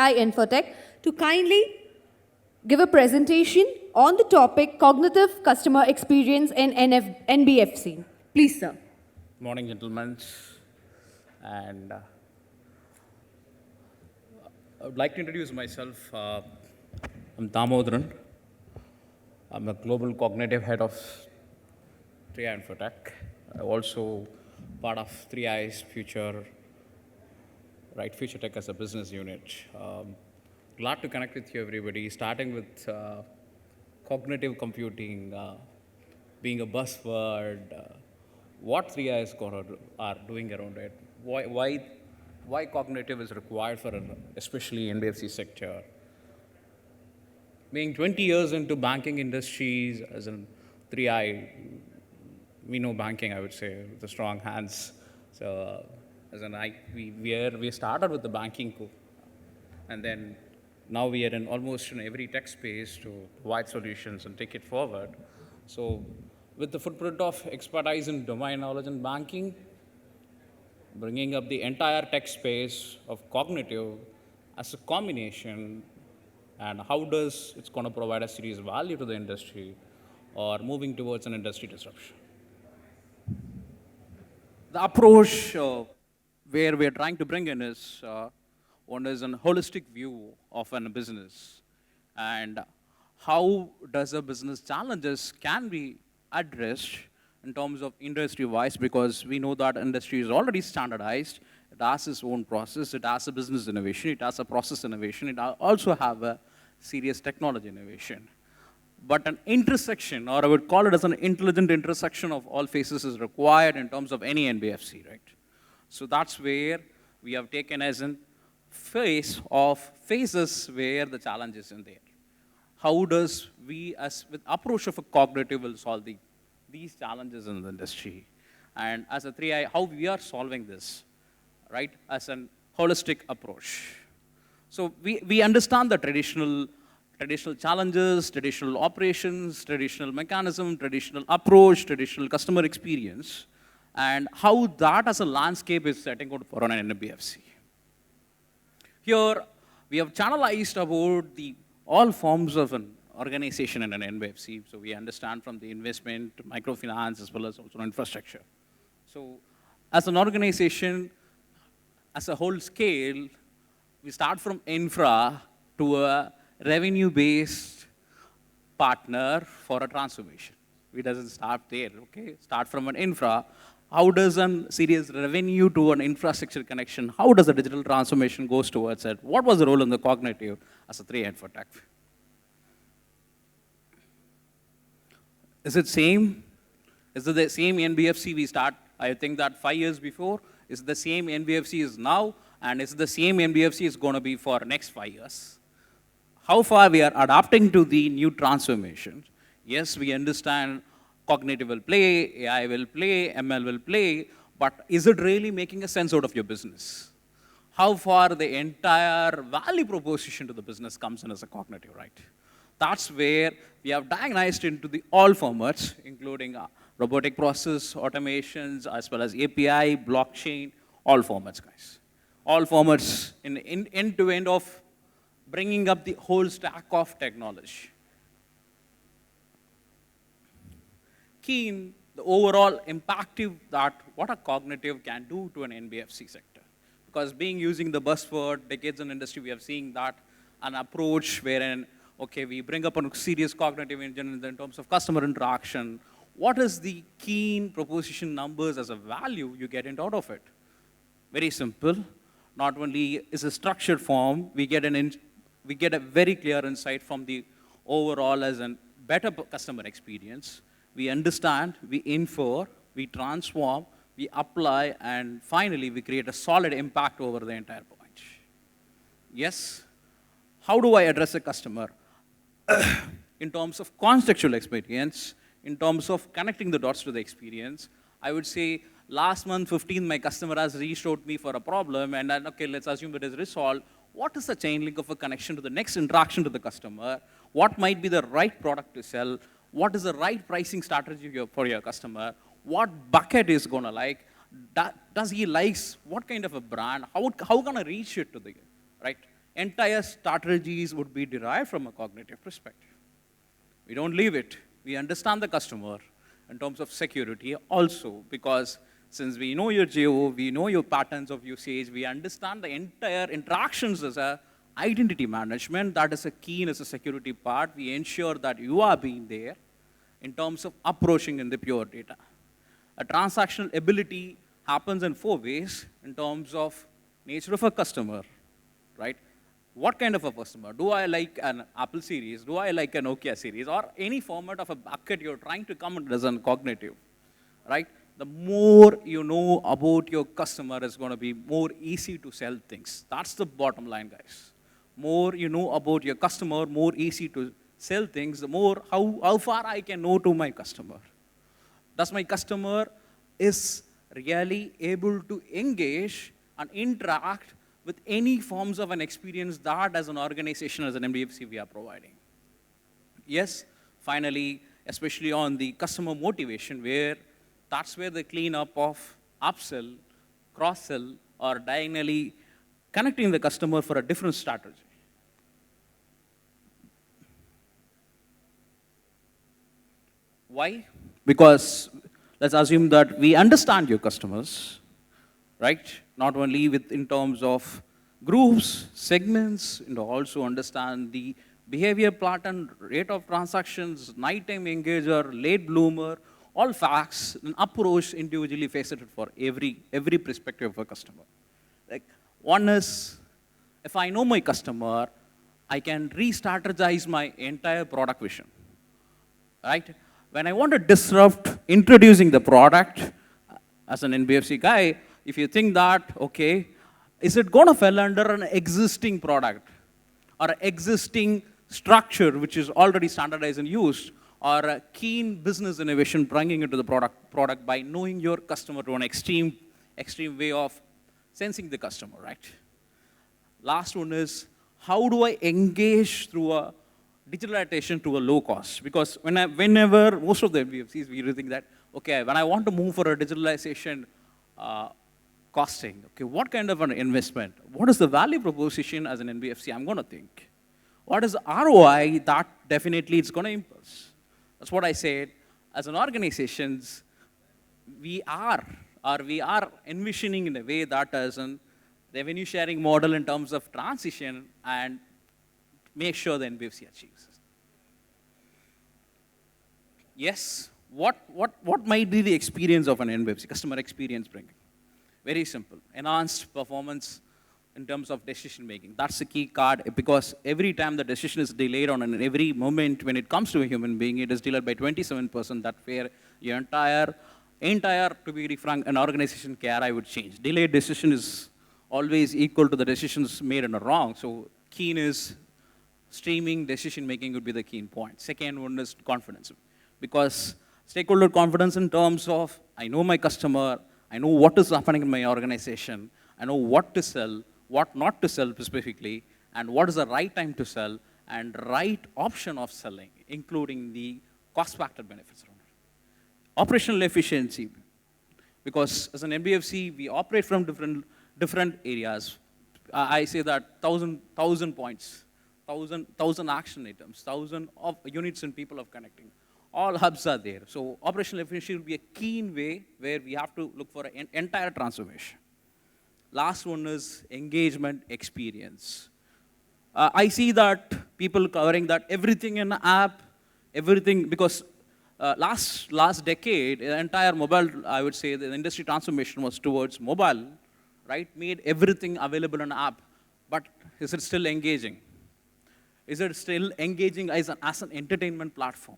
AI Infotech to kindly give a presentation on the topic Cognitive Customer Experience in NBFC. Please, sir. Morning, gentlemen. And I would like to introduce myself. I'm Damodharan. I'm a global cognitive head of 3i Infotech. I'm also part of 3i's Future Tech as a business unit. Glad to connect with you, everybody, starting with cognitive computing being a buzzword. What 3i is are doing around it? Why cognitive is required for especially NBFC sector? Being 20 years into banking industries as in 3i, we know banking, I would say, with the strong hands. So as an we started with the banking and then now we are in almost in every tech space to provide solutions and take it forward. So with the footprint of expertise in domain knowledge in banking, bringing up the entire tech space of cognitive as a combination, and how does it's going to provide a serious value to the industry or moving towards an industry disruption. The approach where we're trying to bring in is one is a holistic view of a business and how does a business challenges can be addressed in terms of industry-wise, because we know that industry is already standardized. It has its own process. It has a business innovation. It has a process innovation. It also have a serious technology innovation. But an intersection, or I would call it as an intelligent intersection of all phases, is required in terms of any NBFC, right? So that's where we have taken as a phase of phases where the challenge is in there. How does we, as with approach of a cognitive, will solve these challenges in the industry? And as a 3i, how we are solving this, right? As a holistic approach. So we understand the traditional challenges, traditional operations, traditional mechanism, traditional approach, traditional customer experience, and how that as a landscape is setting out for an NBFC. Here, we have channelized about all forms of an organization in an NBFC. So we understand from the investment, microfinance, as well as also infrastructure. So as an organization, as a whole scale, we start from infra to a revenue-based partner for a transformation. We doesn't start there, okay? Start from an infra. How does a serious revenue to an infrastructure connection, how does a digital transformation goes towards it? What was the role in the cognitive as a 3i Infotech? Is it same? Is it the same NBFC we start, I think that 5 years before? Is it the same NBFC is now? And is it the same NBFC is going to be for next 5 years? How far we are adapting to the new transformation? Yes, we understand cognitive will play, AI will play, ML will play, but is it really making a sense out of your business? How far the entire value proposition to the business comes in as a cognitive, right? That's where we have diagnosed into the all formats, including robotic process, automations, as well as API, blockchain, all formats, guys. All formats in end-to-end of bringing up the whole stack of technology. Key in the overall impactive that what a cognitive can do to an NBFC sector. Because being using the buzzword, decades in industry, we have seen that an approach wherein, okay, we bring up a serious cognitive engine in terms of customer interaction. What is the key proposition numbers as a value you get out of it? Very simple. Not only is a structured form, we get a very clear insight from the overall as a better customer experience. We understand, we infer, we transform, we apply, and finally we create a solid impact over the entire point. Yes, how do I address a customer? In terms of contextual experience, in terms of connecting the dots to the experience, I would say last month, 15th, my customer has reached out to me for a problem, and then, okay, let's assume it is resolved. What is the chain link of a connection to the next interaction to the customer? What might be the right product to sell? What is the right pricing strategy for your customer? What bucket is going to like? Does he likes what kind of a brand? How can I reach it to the, right? entire strategies would be derived from a cognitive perspective. We don't leave it. We understand the customer in terms of security also, because since we know your geo, we know your patterns of usage, we understand the entire interactions as a identity management. That is a key as a security part. We ensure that you are being there in terms of approaching in the pure data. A transactional ability happens in 4 ways in terms of nature of a customer, right? What kind of a customer? Do I like an Apple series? Do I like a Nokia series? Or any format of a bucket you're trying to come as a cognitive, right? The more you know about your customer is going to be more easy to sell things. That's the bottom line, guys. More you know about your customer, more easy to sell things, the more how far I can know to my customer. Does my customer is really able to engage and interact with any forms of an experience that as an organization, as an NBFC, we are providing? Yes, finally, especially on the customer motivation, where that's where the cleanup of upsell, cross-sell, or diagonally connecting the customer for a different strategy. Why? Because let's assume that we understand your customers, right? Not only in terms of groups, segments, and also understand the behavior pattern, rate of transactions, nighttime engager, late bloomer, all facts, and approach individually faceted for every perspective of a customer. Like, one is, if I know my customer, I can re-strategize my entire product vision, right? When I want to disrupt introducing the product, as an NBFC guy, if you think that, okay, is it going to fall under an existing product or an existing structure which is already standardized and used, or a keen business innovation bringing into the product by knowing your customer to an extreme way of sensing the customer, right? Last one is, how do I engage through a digitalization to a low cost? Because whenever most of the NBFCs, we really think that, okay, when I want to move for a digitalization costing, okay, what kind of an investment? What is the value proposition as an NBFC I'm going to think? What is the ROI that definitely it's going to impulse? That's what I said. As an organizations, we are envisioning in a way that as a revenue sharing model in terms of transition and make sure the NBFC achieves. Yes, what might be the experience of an NBFC, customer experience bringing? Very simple, enhanced performance in terms of decision making. That's the key card, because every time the decision is delayed on an every moment when it comes to a human being, it is delayed by 27%. That where your entire, to be frank, an organization care I would change. Delayed decision is always equal to the decisions made in a wrong. So keen is streaming decision making would be the key point. Second one is confidence, because stakeholder confidence in terms of I know my customer, I know what is happening in my organization, I know what to sell, what not to sell specifically, and what is the right time to sell, and right option of selling, including the cost factor benefits around it. Operational efficiency, because as an NBFC, we operate from different areas. I say that 1,000 points, 1,000 action items, 1,000 of units and people of connecting. All hubs are there. So operational efficiency will be a keen way where we have to look for an entire transformation. Last one is engagement experience. I see that people covering that everything in the app, everything, because last decade, the entire mobile, I would say, the industry transformation was towards mobile, right? Made everything available in the app. But is it still engaging? Is it still engaging as an entertainment platform?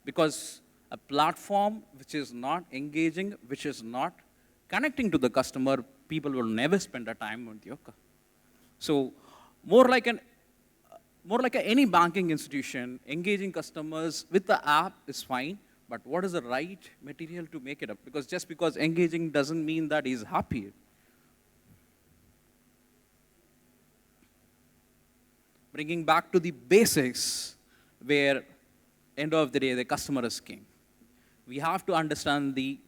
Because a platform which is not engaging, which is not connecting to the customer, people will never spend a time with you. So more like any banking institution, engaging customers with the app is fine, but what is the right material to make it up? Because just because engaging doesn't mean that he's happy. Bringing back to the basics, where end of the day, the customer is king. We have to understand the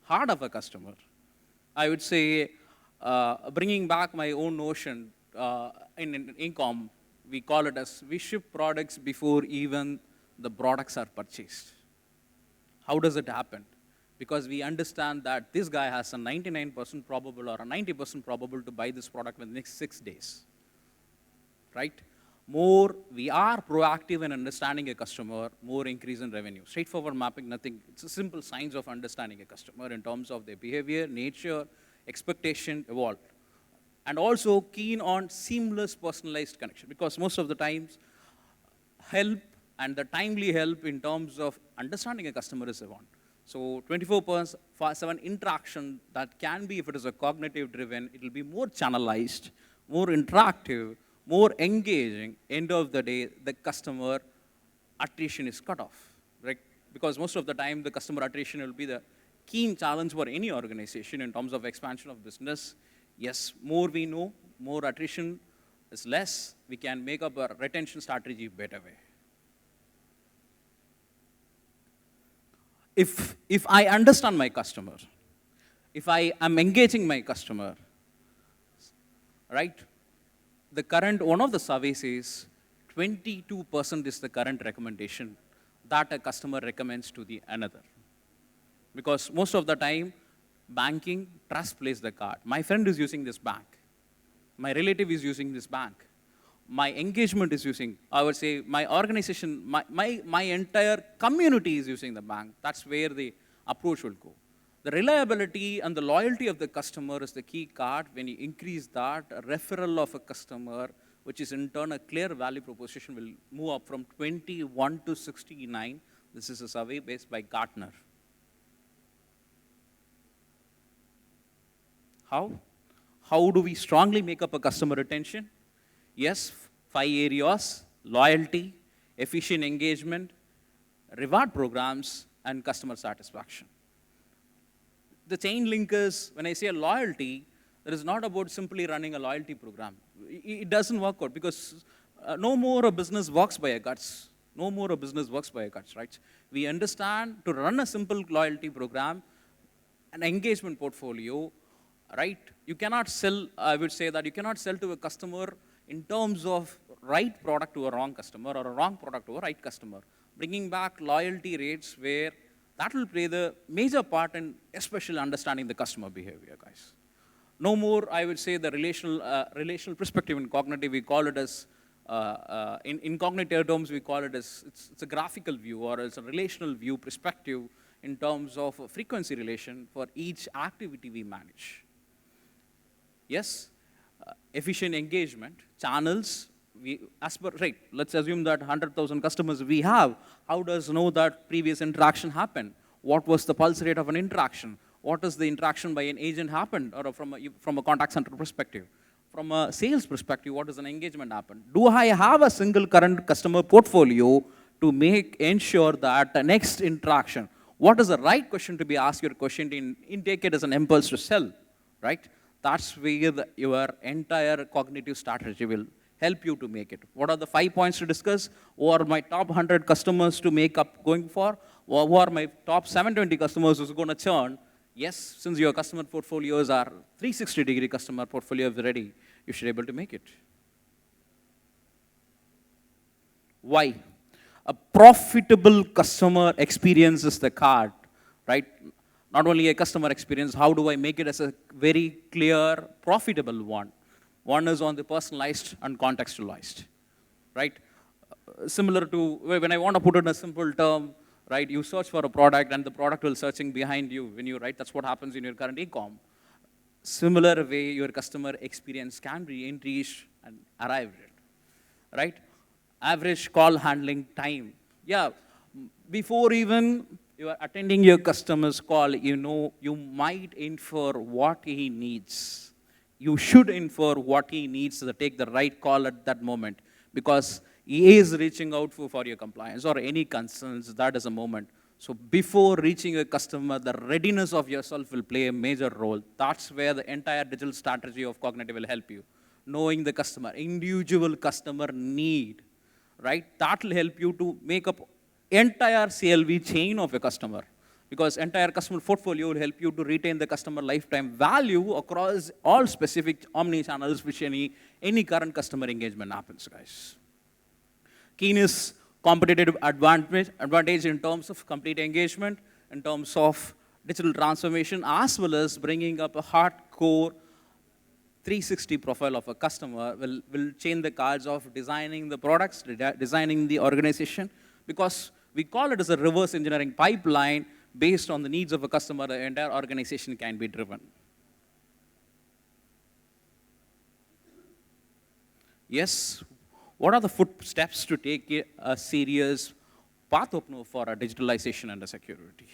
heart of a customer. I would say, bringing back my own notion in Incom, we call it as we ship products before even the products are purchased. How does it happen? Because we understand that this guy has a 99% probable or a 90% probable to buy this product in the next 6 days, right? More we are proactive in understanding a customer, more increase in revenue. Straightforward mapping, nothing. It's a simple science of understanding a customer in terms of their behavior, nature, expectation, evolved. And also keen on seamless personalized connection, because most of the times help and the timely help in terms of understanding a customer is a want. So 24/7 interaction that can be, if it is a cognitive driven, it will be more channelized, more interactive, more engaging. End of the day, the customer attrition is cut off, right? Because most of the time, the customer attrition will be the keen challenge for any organization in terms of expansion of business. Yes, more we know, more attrition is less. We can make up a retention strategy better way. If I understand my customer, if I am engaging my customer, right? The current, one of the surveys says 22% is the current recommendation that a customer recommends to the another. Because most of the time, banking, trust plays the card. My friend is using this bank. My relative is using this bank. My engagement is using, I would say, my organization, my entire community is using the bank. That's where the approach will go. The reliability and the loyalty of the customer is the key card. When you increase that, a referral of a customer, which is in turn a clear value proposition, will move up from 21 to 69. This is a survey based by Gartner. How? How do we strongly make up a customer retention? Yes, 5 areas: loyalty, efficient engagement, reward programs, and customer satisfaction. The chain link is, when I say loyalty, it is not about simply running a loyalty program. It doesn't work out, because no more a business works by a guts. No more a business works by a guts, right? We understand to run a simple loyalty program, an engagement portfolio, right? You cannot sell, I would say that you cannot sell to a customer in terms of right product to a wrong customer or a wrong product to a right customer. Bringing back loyalty rates where that will play the major part in especially understanding the customer behavior, guys. No more, I would say, the relational perspective in cognitive. We call it as, in cognitive terms, we call it as, it's a graphical view, or it's a relational view perspective in terms of a frequency relation for each activity we manage. Yes, efficient engagement, channels, right, let's assume that 100,000 customers we have. How does know that previous interaction happened? What was the pulse rate of an interaction? What is the interaction by an agent happened, or from a contact center perspective? From a sales perspective, what does an engagement happen? Do I have a single current customer portfolio to ensure that the next interaction, what is the right question to be asked? Your question in take it as an impulse to sell, right? That's where your entire cognitive strategy will help you to make it. What are the 5 points to discuss? Who are my top 100 customers to make up going for? Or who are my top 720 customers who's going to churn? Yes, since your customer portfolios are 360-degree customer portfolio ready, you should be able to make it. Why? A profitable customer experience is the card, right? Not only a customer experience, how do I make it as a very clear, profitable one? One is on the personalized and contextualized, right? Similar to when I want to put it in a simple term, right? You search for a product and the product will searching behind you when you write. That's what happens in your current e-com. Similar way, your customer experience can be enriched and arrived at, right? Average call handling time. Yeah, before even you are attending your customer's call, you know, you might infer what he needs. You should infer what he needs to take the right call at that moment, because he is reaching out for your compliance or any concerns. That is a moment. So before reaching a customer, the readiness of yourself will play a major role. That's where the entire digital strategy of cognitive will help you. Knowing the customer, individual customer need, right? That will help you to make up entire CLV chain of a customer. because entire customer portfolio will help you to retain the customer lifetime value across all specific omni-channels which any current customer engagement happens, guys. Keen is competitive advantage in terms of complete engagement, in terms of digital transformation, as well as bringing up a hardcore 360 profile of a customer will change the cards of designing the products, designing the organization, because we call it as a reverse engineering pipeline. Based on the needs of a customer, the entire organization can be driven. Yes, what are the footsteps to take a serious path opener for a digitalization and a security?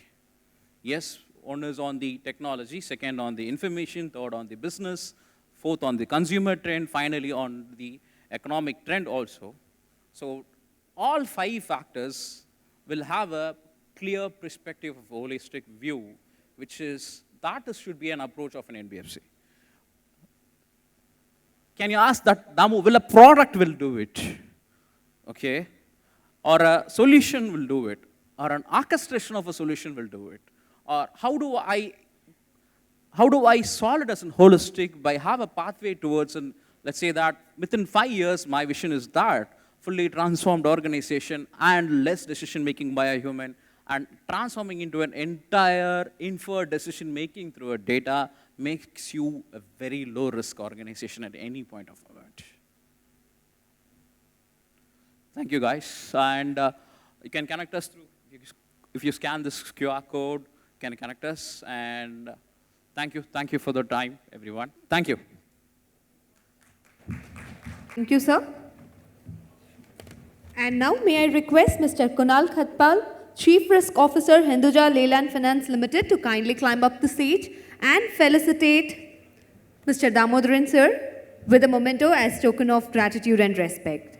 Yes, one is on the technology, second on the information, third on the business, fourth on the consumer trend, finally on the economic trend also. So all 5 factors will have a clear perspective of a holistic view, which is that should be an approach of an NBFC. Can you ask that, Damu, will a product will do it? Okay? Or a solution will do it? Or an orchestration of a solution will do it? Or how do I solve it as a holistic by have a pathway towards, an, let's say that within 5 years, my vision is that fully transformed organization and less decision making by a human, and transforming into an entire inferred decision making through a data makes you a very low risk organization at any point of event. Thank you, guys. And you can connect us through, if you scan this QR code, you can connect us. And thank you for the time, everyone. Thank you. Thank you, sir. And now may I request Mr. Kunal Khatpal, Chief Risk Officer, Hinduja Leyland Finance Limited, to kindly climb up the stage and felicitate Mr. Damodaran, sir, with a memento as token of gratitude and respect.